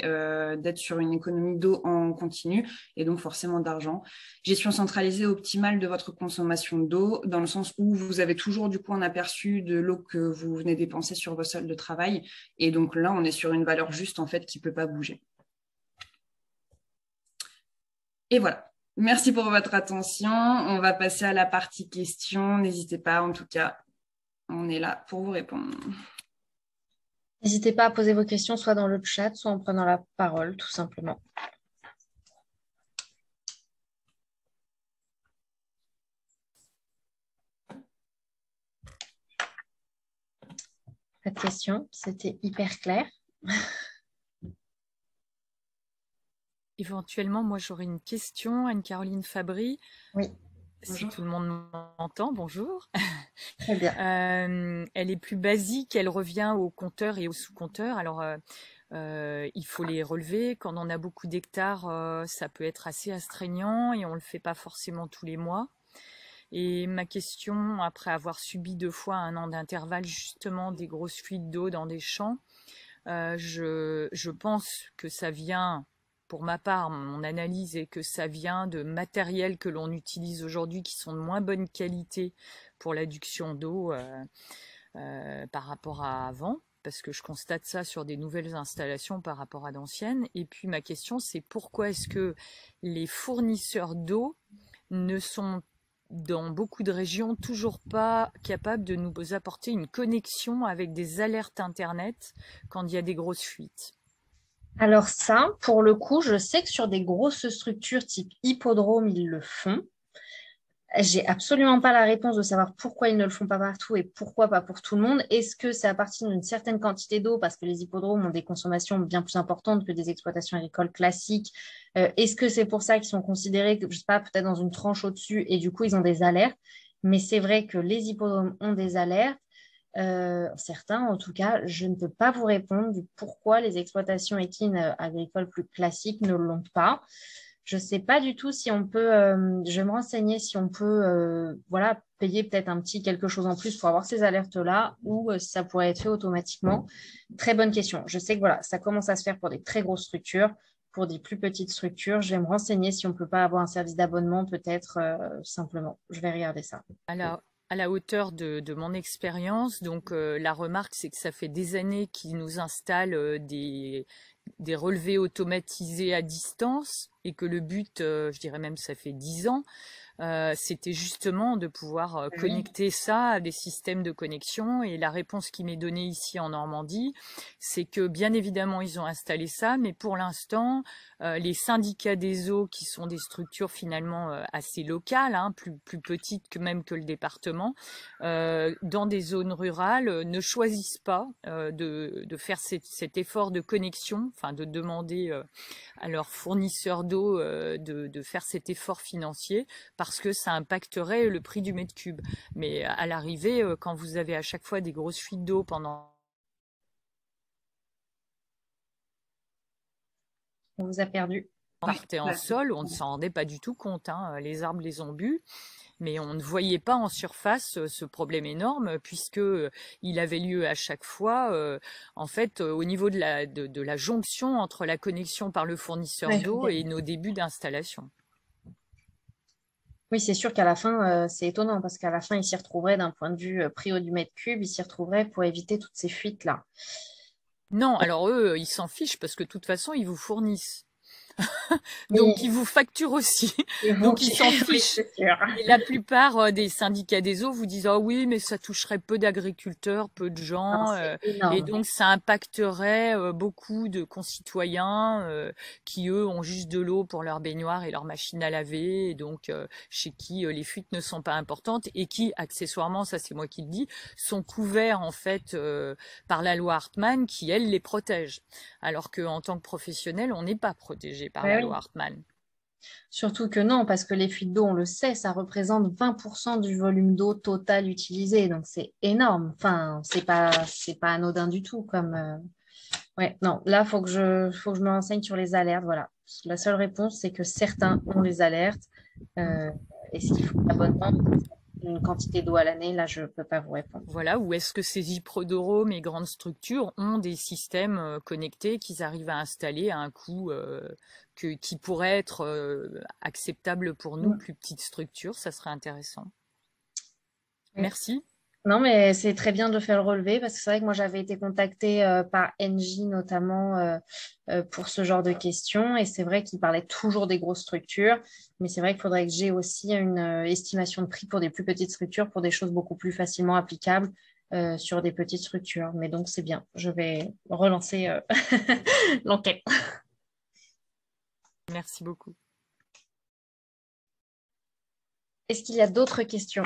d'être sur une économie d'eau en continu et donc forcément d'argent. Gestion centralisée optimale de votre consommation d'eau dans le sens où vous avez toujours du coup un aperçu de l'eau que vous venez dépenser sur vos sols de travail et donc là on est sur une valeur juste en fait qui ne peut pas bouger. Et voilà. Merci pour votre attention. On va passer à la partie questions. N'hésitez pas, en tout cas, on est là pour vous répondre. N'hésitez pas à poser vos questions soit dans le chat, soit en prenant la parole, tout simplement. Pas de questions, c'était hyper clair. Éventuellement, moi, j'aurais une question. Anne-Caroline Fabry. Oui. Si Bonjour. tout le monde m'entend, bonjour. Très bien. Elle est plus basique, elle revient au compteur et au sous-compteur. Alors, il faut les relever. Quand on a beaucoup d'hectares, ça peut être assez astreignant et on ne le fait pas forcément tous les mois. Et ma question, après avoir subi 2 fois un an d'intervalle, justement, des grosses fuites d'eau dans des champs, je pense que ça vient... Pour ma part, mon analyse est que ça vient de matériels que l'on utilise aujourd'hui qui sont de moins bonne qualité pour l'adduction d'eau par rapport à avant, parce que je constate ça sur des nouvelles installations par rapport à d'anciennes. Et puis ma question, c'est pourquoi est-ce que les fournisseurs d'eau ne sont dans beaucoup de régions toujours pas capables de nous apporter une connexion avec des alertes Internet quand il y a des grosses fuites? Alors ça, pour le coup, je sais que sur des grosses structures type hippodrome, ils le font. J'ai absolument pas la réponse de savoir pourquoi ils ne le font pas partout et pourquoi pas pour tout le monde. Est-ce que c'est à partir d'une certaine quantité d'eau parce que les hippodromes ont des consommations bien plus importantes que des exploitations agricoles classiques? Est-ce que c'est pour ça qu'ils sont considérés, je sais pas, peut-être dans une tranche au-dessus et du coup ils ont des alertes? Mais c'est vrai que les hippodromes ont des alertes. Certains, en tout cas, je ne peux pas vous répondre du pourquoi les exploitations équines agricoles plus classiques ne l'ont pas. Je ne sais pas du tout si on peut, je vais me renseigner si on peut voilà, payer peut-être un petit quelque chose en plus pour avoir ces alertes-là ou si ça pourrait être fait automatiquement. Très bonne question. Je sais que voilà, ça commence à se faire pour des très grosses structures. Pour des plus petites structures, je vais me renseigner si on ne peut pas avoir un service d'abonnement peut-être simplement. Je vais regarder ça. Alors, à la hauteur de mon expérience, donc la remarque, c'est que ça fait des années qu'ils nous installent des relevés automatisés à distance et que le but, je dirais même ça fait 10 ans, c'était justement de pouvoir connecter ça à des systèmes de connexion. Et la réponse qui m'est donnée ici en Normandie, c'est que bien évidemment ils ont installé ça, mais pour l'instant les syndicats des eaux, qui sont des structures finalement assez locales, hein, plus petites que même que le département, dans des zones rurales, ne choisissent pas de faire cet effort de connexion, enfin de demander à leurs fournisseurs d'eau de faire cet effort financier, parce que ça impacterait le prix du mètre cube. Mais à l'arrivée, quand vous avez à chaque fois des grosses fuites d'eau pendant On vous a perdu. Partait en sol, on ne s'en rendait pas du tout compte, hein. Les arbres les ont bu, mais on ne voyait pas en surface ce problème énorme puisque il avait lieu à chaque fois, en fait, au niveau de la jonction entre la connexion par le fournisseur d'eau et nos débuts d'installation. Oui, c'est sûr qu'à la fin, c'est étonnant parce qu'à la fin, ils s'y retrouveraient d'un point de vue prix au du mètre cube, ils s'y retrouveraient pour éviter toutes ces fuites-là. Non, alors eux, ils s'en fichent parce que de toute façon, ils vous fournissent. Donc, Oui. ils vous facturent aussi. Et Donc, ils s'en fichent. c'est sûr. Et la plupart des syndicats des eaux vous disent « Ah oui, mais ça toucherait peu d'agriculteurs, peu de gens. C'est Et énorme. donc, ça impacterait beaucoup de concitoyens qui, eux, ont juste de l'eau pour leur baignoire et leur machine à laver. Et donc, chez qui les fuites ne sont pas importantes et qui, accessoirement, ça c'est moi qui le dis, sont couverts en fait par la loi Hartmann qui, elle, les protège. Alors qu'en tant que professionnel, on n'est pas protégé par la loi Hartmann. Surtout que non, parce que les fuites d'eau, on le sait, ça représente 20% du volume d'eau total utilisé. Donc, c'est énorme. Enfin, c'est pas anodin du tout. Ouais, non, là, faut que je me renseigne sur les alertes. Voilà. La seule réponse, c'est que certains ont les alertes. Est-ce qu'il faut l'abonnement, une quantité d'eau à l'année? Là, je ne peux pas vous répondre. Voilà, ou est-ce que ces hippodromes et grandes structures ont des systèmes connectés qu'ils arrivent à installer à un coût qui pourrait être acceptable pour nous, plus petites structures? Ça serait intéressant. Oui. Merci. Non, mais c'est très bien de faire le relevé parce que c'est vrai que moi, j'avais été contactée par Engie notamment pour ce genre de questions et c'est vrai qu'ils parlaient toujours des grosses structures, mais c'est vrai qu'il faudrait que j'ai aussi une estimation de prix pour des plus petites structures, pour des choses beaucoup plus facilement applicables sur des petites structures. Mais donc, c'est bien. Je vais relancer l'enquête. Merci beaucoup. Est-ce qu'il y a d'autres questions?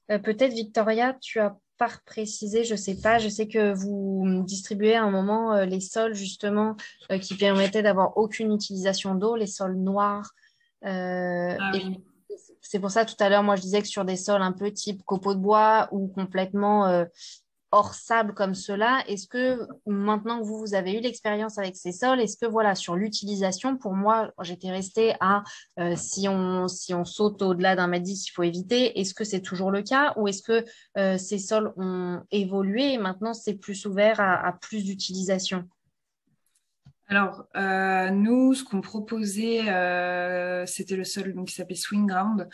Peut-être, Victoria, tu as pas précisé, je sais pas, je sais que vous distribuez à un moment les sols justement qui permettaient d'avoir aucune utilisation d'eau, les sols noirs. Et Oui. c'est pour ça tout à l'heure, moi je disais que sur des sols un peu type copeaux de bois ou complètement hors sable comme cela, est-ce que maintenant que vous avez eu l'expérience avec ces sols, est-ce que voilà, sur l'utilisation, pour moi, j'étais restée à si on saute au-delà d'un mètre 10, il faut éviter. Est-ce que c'est toujours le cas ou est-ce que ces sols ont évolué et maintenant c'est plus ouvert à plus d'utilisation? Alors, nous, ce qu'on proposait, c'était le sol donc, qui s'appelait Swing Ground.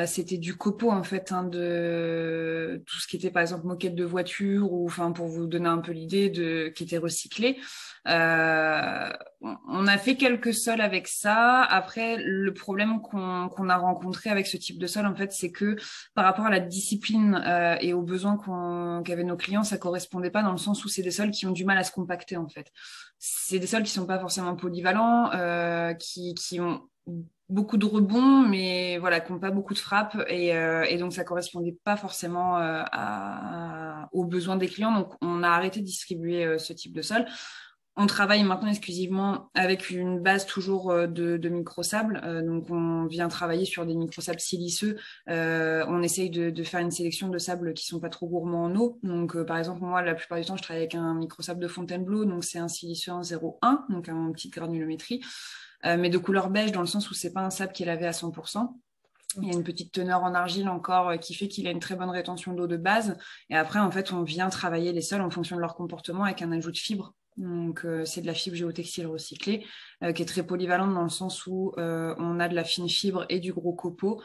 C'était du copeau, en fait, de tout ce qui était, par exemple, moquette de voiture ou, enfin, pour vous donner un peu l'idée, qui était recyclé. On a fait quelques sols avec ça. Après, le problème qu'on a rencontré avec ce type de sol, en fait, c'est que par rapport à la discipline et aux besoins qu'avaient nos clients, ça correspondait pas dans le sens où c'est des sols qui ont du mal à se compacter, en fait. C'est des sols qui sont pas forcément polyvalents, qui ont beaucoup de rebonds, mais voilà, qui n'ont pas beaucoup de frappe, et donc ça correspondait pas forcément aux besoins des clients. Donc on a arrêté de distribuer ce type de sol. On travaille maintenant exclusivement avec une base toujours de microsable. Donc, on vient travailler sur des microsables siliceux. On essaye de faire une sélection de sables qui sont pas trop gourmands en eau. Donc, par exemple, moi, la plupart du temps, je travaille avec un microsable de Fontainebleau. Donc, c'est un siliceux en 0,1, donc en petite granulométrie, mais de couleur beige dans le sens où c'est pas un sable qui est lavé à 100%. Il y a une petite teneur en argile encore qui fait qu'il a une très bonne rétention d'eau de base. Et après, en fait, on vient travailler les sols en fonction de leur comportement avec un ajout de fibres. Donc, c'est de la fibre géotextile recyclée qui est très polyvalente dans le sens où on a de la fine fibre et du gros copeau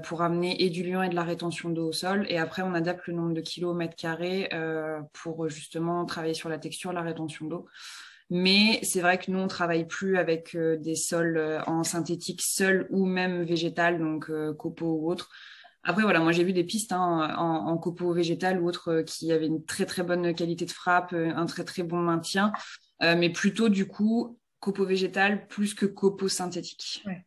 pour amener et du liant et de la rétention d'eau au sol. Et après, on adapte le nombre de kilos au mètre carré pour justement travailler sur la texture, la rétention d'eau. Mais c'est vrai que nous, on travaille plus avec des sols en synthétique seul ou même végétal, donc copeaux ou autres. Après, voilà, moi, j'ai vu des pistes en copeaux végétal ou autres qui avaient une très, très bonne qualité de frappe, un très, très bon maintien, mais plutôt, du coup, copeaux végétal plus que copeaux synthétiques. Ouais.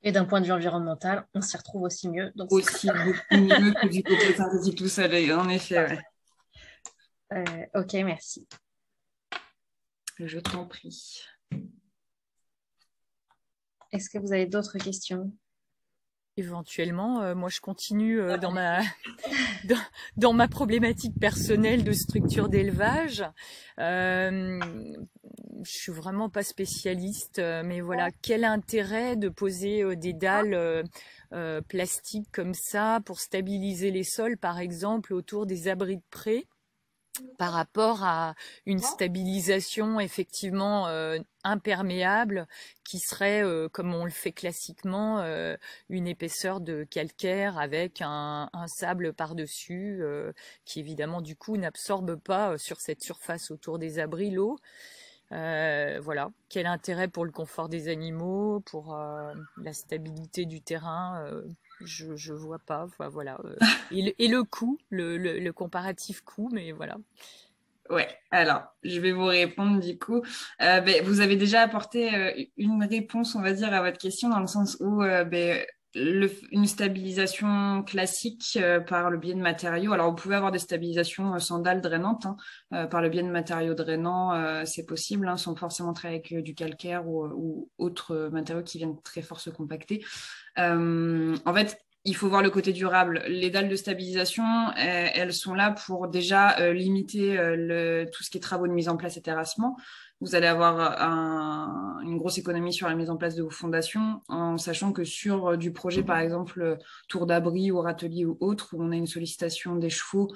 Et d'un point de vue environnemental, on s'y retrouve aussi mieux. Donc aussi beaucoup mieux que du copeau synthétique tout seul, en effet. Ouais. Ok, merci. Je t'en prie. Est-ce que vous avez d'autres questions? Éventuellement, moi je continue dans ma problématique personnelle de structure d'élevage. Je suis vraiment pas spécialiste, mais voilà, quel intérêt de poser des dalles plastiques comme ça pour stabiliser les sols, par exemple, autour des abris de prés, par rapport à une stabilisation effectivement imperméable qui serait, comme on le fait classiquement, une épaisseur de calcaire avec un sable par-dessus qui évidemment du coup n'absorbe pas sur cette surface autour des abris l'eau. Voilà, quel intérêt pour le confort des animaux, pour la stabilité du terrain, je vois pas. Enfin, voilà. Et le coût, le comparatif coût, mais voilà. Ouais, alors je vais vous répondre du coup. Vous avez déjà apporté une réponse, on va dire, à votre question dans le sens où une stabilisation classique par le biais de matériaux. Alors vous pouvez avoir des stabilisations sans dalles drainantes par le biais de matériaux drainants, c'est possible, sans forcément travailler avec du calcaire ou autres matériaux qui viennent très fort se compacter. En fait, il faut voir le côté durable. Les dalles de stabilisation, elles sont là pour déjà limiter tout ce qui est travaux de mise en place et terrassement. Vous allez avoir une grosse économie sur la mise en place de vos fondations, en sachant que sur du projet, par exemple, tour d'abri ou râtelier ou autre, où on a une sollicitation des chevaux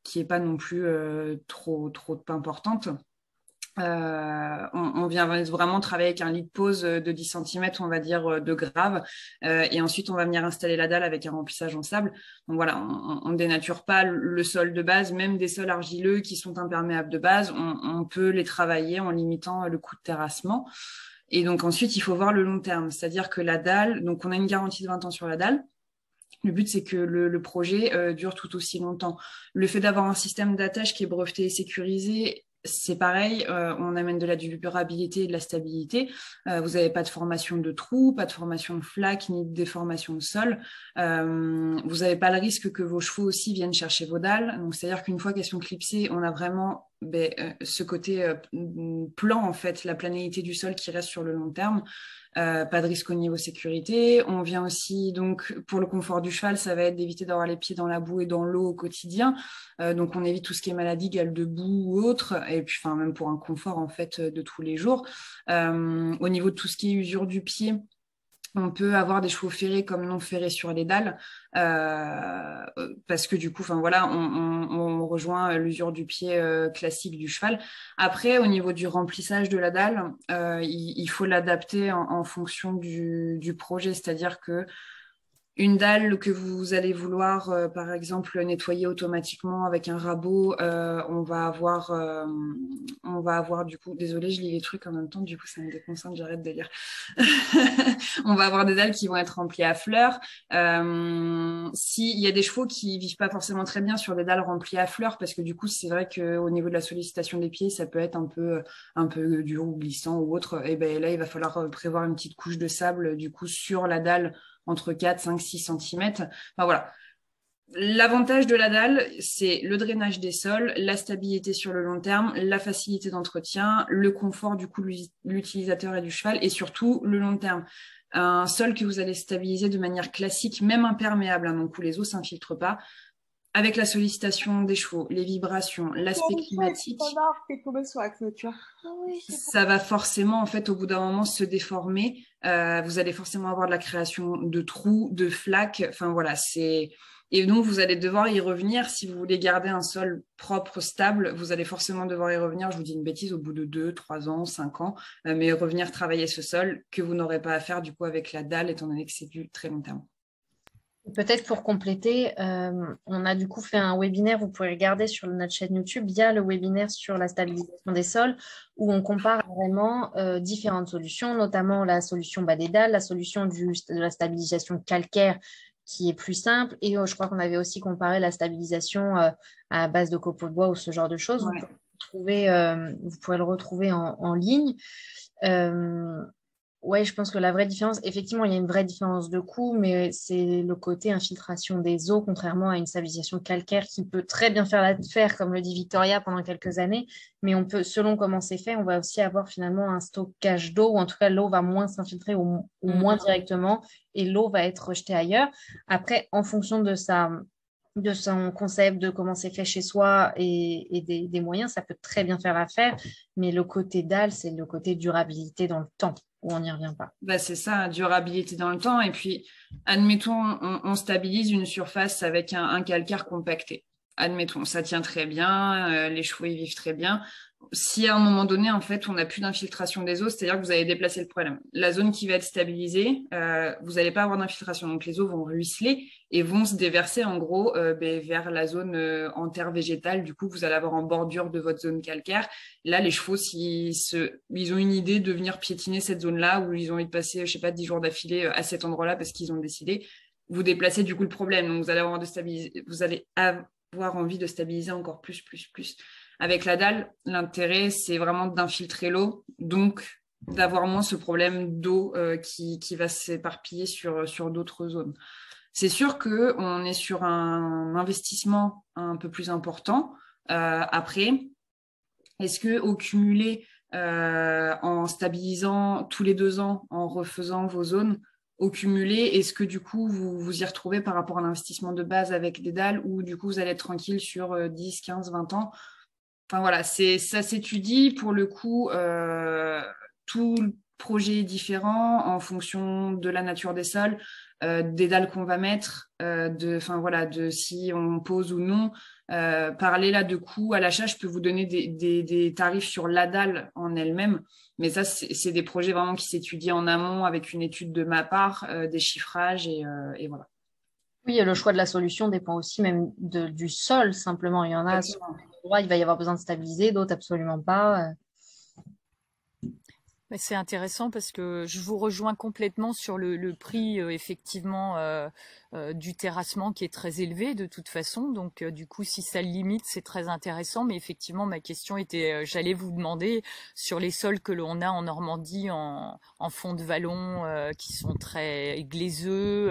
qui n'est pas non plus trop importante. On vient vraiment travailler avec un lit de pose de 10 cm, on va dire, de grave. Et ensuite, on va venir installer la dalle avec un remplissage en sable. Donc voilà, on ne dénature pas le sol de base, même des sols argileux qui sont imperméables de base. On peut les travailler en limitant le coût de terrassement. Et donc ensuite, il faut voir le long terme. C'est-à-dire que la dalle, donc on a une garantie de 20 ans sur la dalle. Le but, c'est que le projet dure tout aussi longtemps. Le fait d'avoir un système d'attache qui est breveté et sécurisé, c'est pareil, on amène de la durabilité et de la stabilité. Vous n'avez pas de formation de trous, pas de formation de flaques, ni de déformation de sol. Vous n'avez pas le risque que vos chevaux aussi viennent chercher vos dalles. Donc, c'est-à-dire qu'une fois qu'elles sont clipsées, on a vraiment ce côté plan, en fait, la planéité du sol qui reste sur le long terme. Pas de risque au niveau sécurité. On vient aussi, donc, pour le confort du cheval, ça va être d'éviter d'avoir les pieds dans la boue et dans l'eau au quotidien. Donc, on évite tout ce qui est maladie, gale de boue ou autre. Et puis, enfin, même pour un confort, en fait, de tous les jours. Au niveau de tout ce qui est usure du pied, on peut avoir des chevaux ferrés comme non ferrés sur les dalles parce que du coup, enfin voilà, on rejoint l'usure du pied classique du cheval. Après, au niveau du remplissage de la dalle, il faut l'adapter en fonction du projet, c'est-à-dire que une dalle que vous allez vouloir, par exemple, nettoyer automatiquement avec un rabot, on va avoir du coup, désolée, je lis les trucs en même temps, du coup, ça me déconcentre, j'arrête de lire. On va avoir des dalles qui vont être remplies à fleurs. S'il y a des chevaux qui vivent pas forcément très bien sur des dalles remplies à fleurs, parce que du coup, c'est vrai qu'au niveau de la sollicitation des pieds, ça peut être un peu dur ou glissant ou autre. Et ben là, il va falloir prévoir une petite couche de sable, du coup, sur la dalle entre 4, 5, 6 cm. Enfin voilà. L'avantage de la dalle, c'est le drainage des sols, la stabilité sur le long terme, la facilité d'entretien, le confort du coup de l'utilisateur et du cheval, et surtout le long terme. Un sol que vous allez stabiliser de manière classique, même imperméable, donc où les eaux s'infiltrent pas, avec la sollicitation des chevaux, les vibrations, l'aspect climatique, ça va forcément, en fait, au bout d'un moment, se déformer. Vous allez forcément avoir de la création de trous, de flaques. Enfin, voilà, et donc, vous allez devoir y revenir. Si vous voulez garder un sol propre, stable, vous allez forcément devoir y revenir. Je vous dis une bêtise, au bout de 2, 3 ans, 5 ans, mais revenir travailler ce sol que vous n'aurez pas à faire, du coup, avec la dalle, étant donné que c'est du très long terme. Peut-être pour compléter, on a du coup fait un webinaire, vous pouvez regarder sur notre chaîne YouTube, il y a le webinaire sur la stabilisation des sols où on compare vraiment différentes solutions, notamment la solution des dalles, la solution de la stabilisation calcaire qui est plus simple et je crois qu'on avait aussi comparé la stabilisation à base de copeaux de bois ou ce genre de choses. Ouais. Vous pourrez le retrouver en ligne. Ouais, je pense que la vraie différence, effectivement, il y a une vraie différence de coût, mais c'est le côté infiltration des eaux, contrairement à une stabilisation calcaire qui peut très bien faire l'affaire, comme le dit Victoria, pendant quelques années. Mais on peut, selon comment c'est fait, on va aussi avoir finalement un stockage d'eau, ou en tout cas, l'eau va moins s'infiltrer ou moins directement, et l'eau va être rejetée ailleurs. Après, en fonction de son concept, de comment c'est fait chez soi et des moyens, ça peut très bien faire l'affaire. Mais le côté dalle, c'est le côté durabilité dans le temps où on n'y revient pas. Bah, c'est ça, durabilité dans le temps. Et puis, admettons, on stabilise une surface avec un calcaire compacté. Admettons, ça tient très bien, les chevaux y vivent très bien. Si à un moment donné, en fait, on n'a plus d'infiltration des eaux, c'est-à-dire que vous avez déplacé le problème. La zone qui va être stabilisée, vous n'allez pas avoir d'infiltration. Donc, les eaux vont ruisseler et vont se déverser, en gros, vers la zone en terre végétale. Du coup, vous allez avoir en bordure de votre zone calcaire. Là, les chevaux, ils ont une idée de venir piétiner cette zone-là où ils ont envie de passer, je sais pas, 10 jours d'affilée à cet endroit-là parce qu'ils ont décidé. Vous déplacez du coup le problème. Donc, vous allez avoir envie de stabiliser encore plus. Avec la dalle, l'intérêt, c'est vraiment d'infiltrer l'eau, donc d'avoir moins ce problème d'eau qui va s'éparpiller sur d'autres zones. C'est sûr qu'on est sur un investissement un peu plus important. Après, est-ce que au cumulé, en stabilisant tous les 2 ans, en refaisant vos zones, au cumulé, est-ce que du coup, vous y retrouvez par rapport à l'investissement de base avec des dalles ou du coup, vous allez être tranquille sur 10, 15, 20 ans? Enfin voilà, ça s'étudie pour le coup. Tout le projet est différent en fonction de la nature des sols, des dalles qu'on va mettre, de si on pose ou non. Parler là de coût à l'achat, je peux vous donner des tarifs sur la dalle en elle-même, mais ça c'est des projets vraiment qui s'étudient en amont avec une étude de ma part, des chiffrages et voilà. Oui, le choix de la solution dépend aussi même du sol, simplement. Il y en a, sur Exactement. des endroits, il va y avoir besoin de stabiliser, d'autres absolument pas. C'est intéressant parce que je vous rejoins complètement sur le prix effectivement du terrassement qui est très élevé de toute façon. Donc du coup, si ça le limite, c'est très intéressant. Mais effectivement, ma question était, j'allais vous demander sur les sols que l'on a en Normandie en fond de vallon qui sont très glaiseux,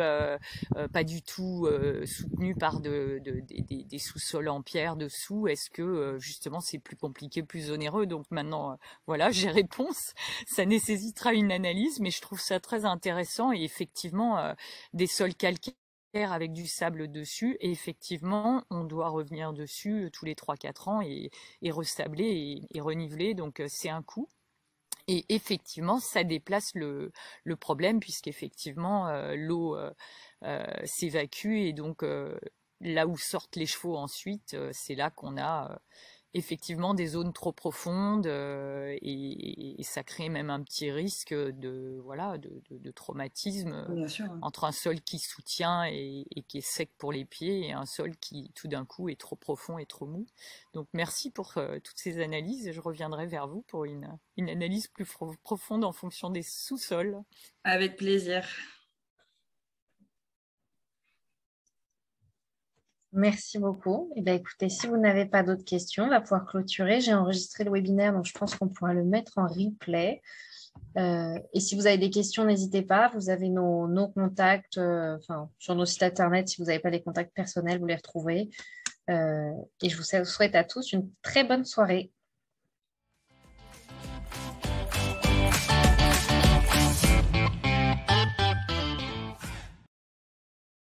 pas du tout soutenus par des sous-sols en pierre dessous. Est-ce que justement c'est plus compliqué, plus onéreux? Donc maintenant, voilà, j'ai réponse. Ça nécessitera une analyse, mais je trouve ça très intéressant et effectivement, des sols calcaires avec du sable dessus, et effectivement, on doit revenir dessus tous les 3-4 ans et restabler et reniveler, donc c'est un coût. Et effectivement, ça déplace le problème puisqu'effectivement, l'eau s'évacue et donc là où sortent les chevaux ensuite, c'est là qu'on a effectivement des zones trop profondes et ça crée même un petit risque de traumatisme Bien sûr. entre un sol qui soutient et qui est sec pour les pieds et un sol qui tout d'un coup est trop profond et trop mou. Donc merci pour toutes ces analyses et je reviendrai vers vous pour une analyse plus profonde en fonction des sous-sols. Avec plaisir. Merci beaucoup. Eh bien, écoutez, si vous n'avez pas d'autres questions, on va pouvoir clôturer. J'ai enregistré le webinaire, donc je pense qu'on pourra le mettre en replay. Et si vous avez des questions, n'hésitez pas. Vous avez nos contacts sur nos sites internet. Si vous n'avez pas les contacts personnels, vous les retrouvez. Et je vous souhaite à tous une très bonne soirée.